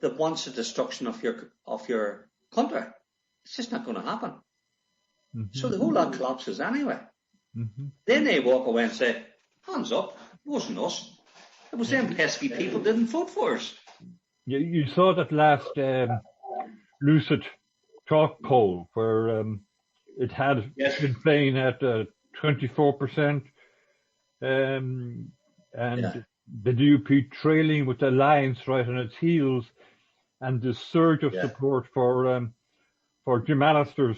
that wants the destruction of your country. It's just not going to happen. Mm-hmm. So the whole lot collapses anyway. Mm-hmm. Then they walk away and say, hands up, it wasn't us. It was them pesky people didn't vote for us. You saw that last Lucid Talk poll where it had Sinn Féin at 24%, and the DUP trailing with the Alliance right on its heels, and the surge of support for Jim Allister's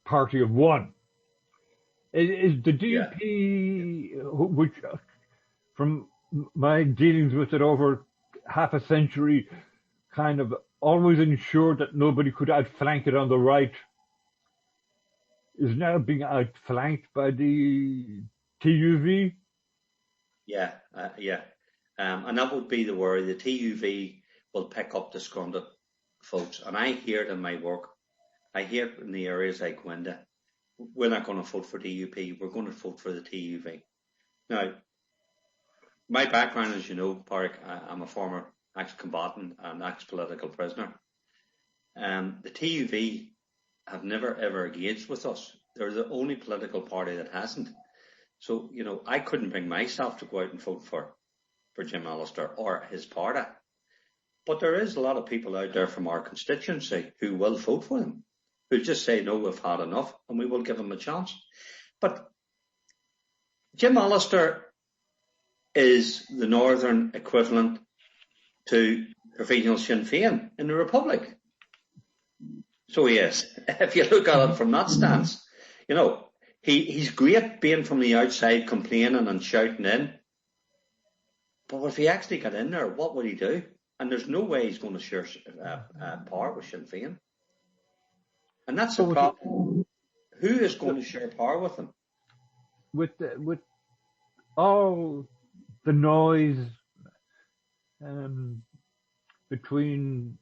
Party of One. Is the DUP, which from my dealings with it over half a century, kind of always ensured that nobody could outflank it on the right, is now being outflanked by the TUV? And that would be the worry. The TUV will pick up the scrunted votes. And I hear it in my work. I hear it in the areas I go into. We're not going to vote for DUP. We're going to vote for the TUV. Now, my background, as you know, Pádraig, I'm a former ex-combatant and ex-political prisoner. The TUV have never, ever engaged with us. They're the only political party that hasn't. So, I couldn't bring myself to go out and vote for Jim Allister or his party. But there is a lot of people out there from our constituency who will vote for them, who just say, no, we've had enough, and we will give them a chance. But Jim Allister is the northern equivalent to Provincial Sinn Féin in the Republic. So he is. If you look at it from that stance, he's great being from the outside complaining and shouting in. But if he actually got in there, what would he do? And there's no way he's going to share power with Sinn Féin. And that's the problem. Who is going to share power with him? With all the noise between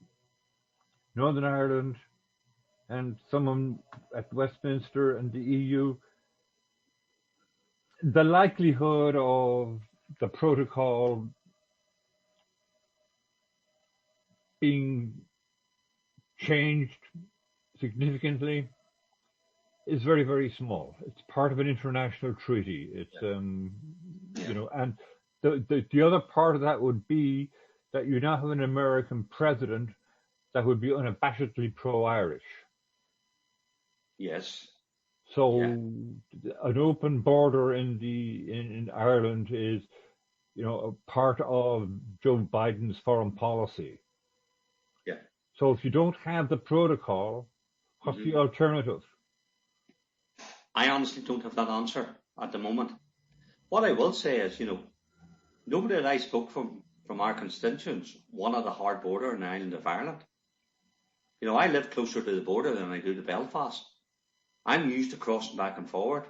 Northern Ireland and someone at Westminster and the EU, the likelihood of the protocol being changed significantly is very, very small. It's part of an international treaty. It's and the other part of that would be that you now have an American president that would be unabashedly pro-Irish. Yes. So an open border in Ireland is, a part of Joe Biden's foreign policy. Yeah. So if you don't have the protocol, what's the alternative? I honestly don't have that answer at the moment. What I will say is, nobody that I spoke from our constituents wanted a hard border in the island of Ireland. I live closer to the border than I do to Belfast. I'm used to crossing back and forward.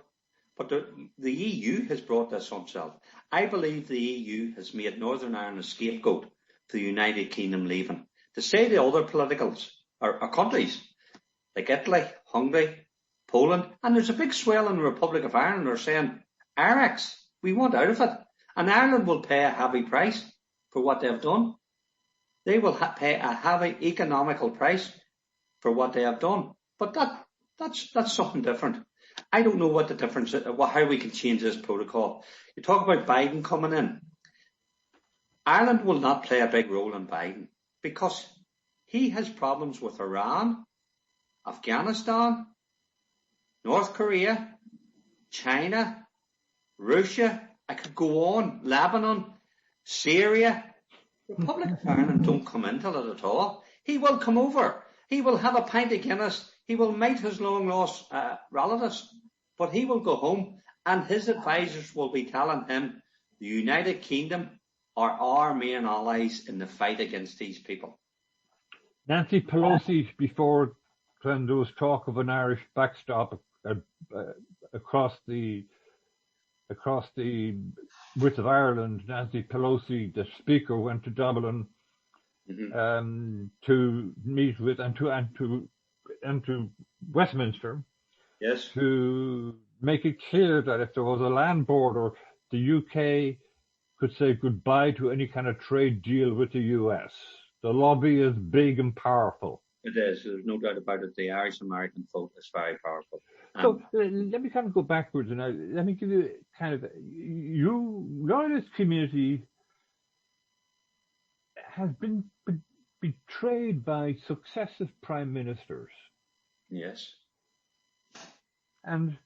But the EU has brought this on itself. I believe the EU has made Northern Ireland a scapegoat for the United Kingdom leaving. To say the other politicals or countries like Italy, Hungary, Poland, and there's a big swell in the Republic of Ireland are saying, Irish, we want out of it. And Ireland will pay a heavy price for what they've done. They will pay a heavy economical price for what they have done. But that's something different. I don't know what the difference is, how we can change this protocol. You talk about Biden coming in. Ireland will not play a big role in Biden because he has problems with Iran, Afghanistan, North Korea, China, Russia. I could go on. Lebanon, Syria. Republic of Ireland don't come into it at all. He will come over. He will have a pint of Guinness. He will meet his long-lost relatives, but he will go home, and his advisors will be telling him the United Kingdom are our main allies in the fight against these people. Nancy Pelosi, before when there was talk of an Irish backstop across the width of Ireland, Nancy Pelosi, the Speaker, went to Dublin to meet with and to Westminster, yes, to make it clear that if there was a land border, the UK could say goodbye to any kind of trade deal with the US. The lobby is big and powerful. It is. There's no doubt about it. The Irish-American vote is very powerful. So let me kind of go backwards, and let me give you kind of Loyalist community has been betrayed by successive prime ministers. Yes. And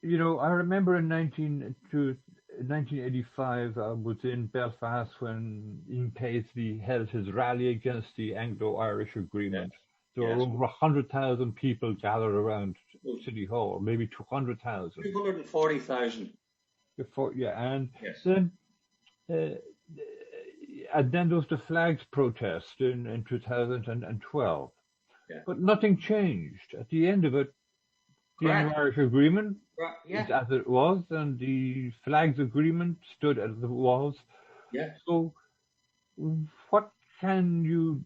I remember in 1985, I was in Belfast when Ian Paisley held his rally against the Anglo-Irish Agreement. Yes. There were over 100,000 people gathered around City Hall, maybe 200,000. 240,000. And yes. then there was the flags protest in 2012. Yeah. But nothing changed. At the end of it, the Anglo-Irish Agreement is as it was, and the flags agreement stood as it was. Yeah. So what can you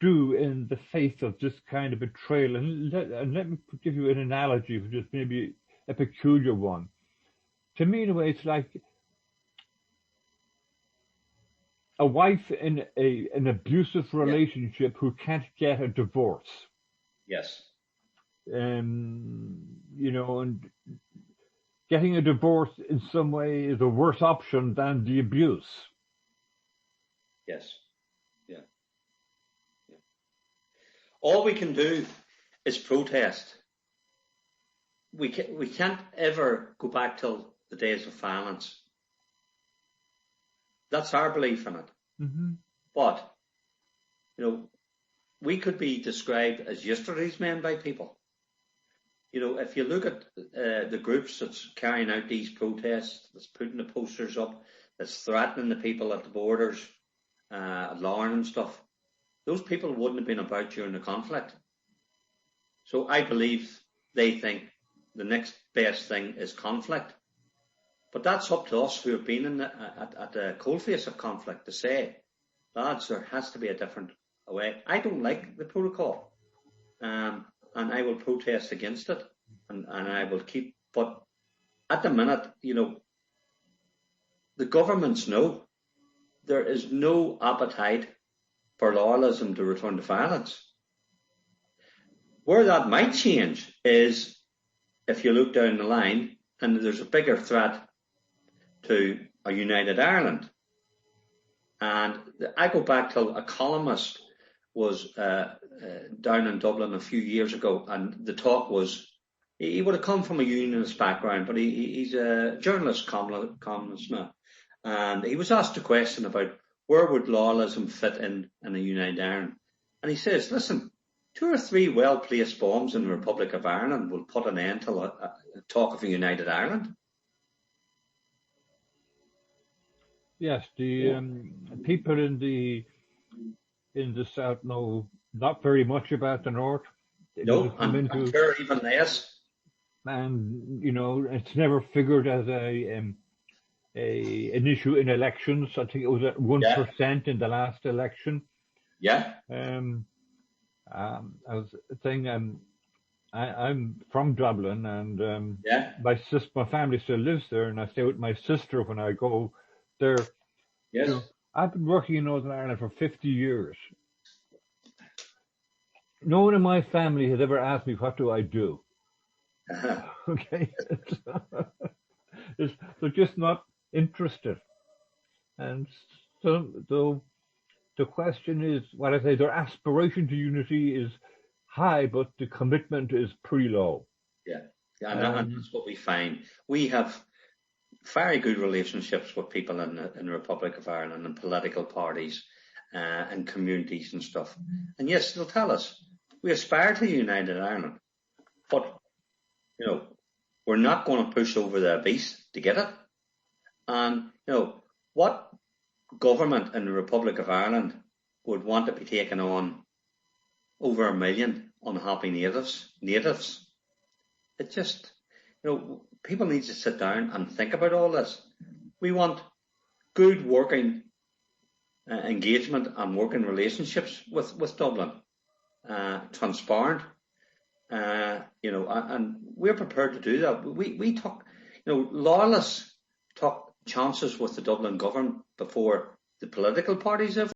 do in the face of this kind of betrayal? And let me give you an analogy, which is maybe a peculiar one. To me, in a way, it's like a wife in an abusive relationship who can't get a divorce. Yes. And getting a divorce in some way is a worse option than the abuse. Yes. Yeah. All we can do is protest. We can't ever go back till the days of violence. That's our belief in it. Mm-hmm. But, we could be described as yesterday's men by people. If you look at the groups that's carrying out these protests, that's putting the posters up, that's threatening the people at the borders, at Lauren and stuff, those people wouldn't have been about during the conflict. So I believe they think the next best thing is conflict. But that's up to us who have been at the coalface of conflict to say, lads, there has to be a different way. I don't like the protocol. And I will protest against it, and I will keep. But at the minute, the governments know there is no appetite for loyalism to return to violence. Where that might change is if you look down the line and there's a bigger threat to a united Ireland. And I go back to a columnist was down in Dublin a few years ago, and the talk was, he would have come from a unionist background, but he's a journalist columnist now, and he was asked a question about where would loyalism fit in a united Ireland, and he says, listen, 2 or 3 well-placed bombs in the Republic of Ireland will put an end to talk of a united Ireland. Yes, the people in the South know not very much about the North. No, I'm sure even less. And it's never figured as an issue in elections. I think it was at 1% in the last election. Yeah. I was saying I'm from Dublin, and my family still lives there, and I stay with my sister when I go there. Yes. I've been working in Northern Ireland for 50 years. No one in my family has ever asked me, what do I do? Okay. They're just not interested. And so the question is, what I say, their aspiration to unity is high, but the commitment is pretty low. Yeah, and that's what we find. We have very good relationships with people in the Republic of Ireland and political parties and communities and stuff. And yes, they'll tell us, we aspire to united Ireland, but, we're not going to push over the abyss to get it. And, what government in the Republic of Ireland would want to be taking on over 1 million unhappy natives? It just, people need to sit down and think about all this. We want good working engagement and working relationships with Dublin, transparent, and we're prepared to do that. We took, loyalists took chances with the Dublin government before the political parties have.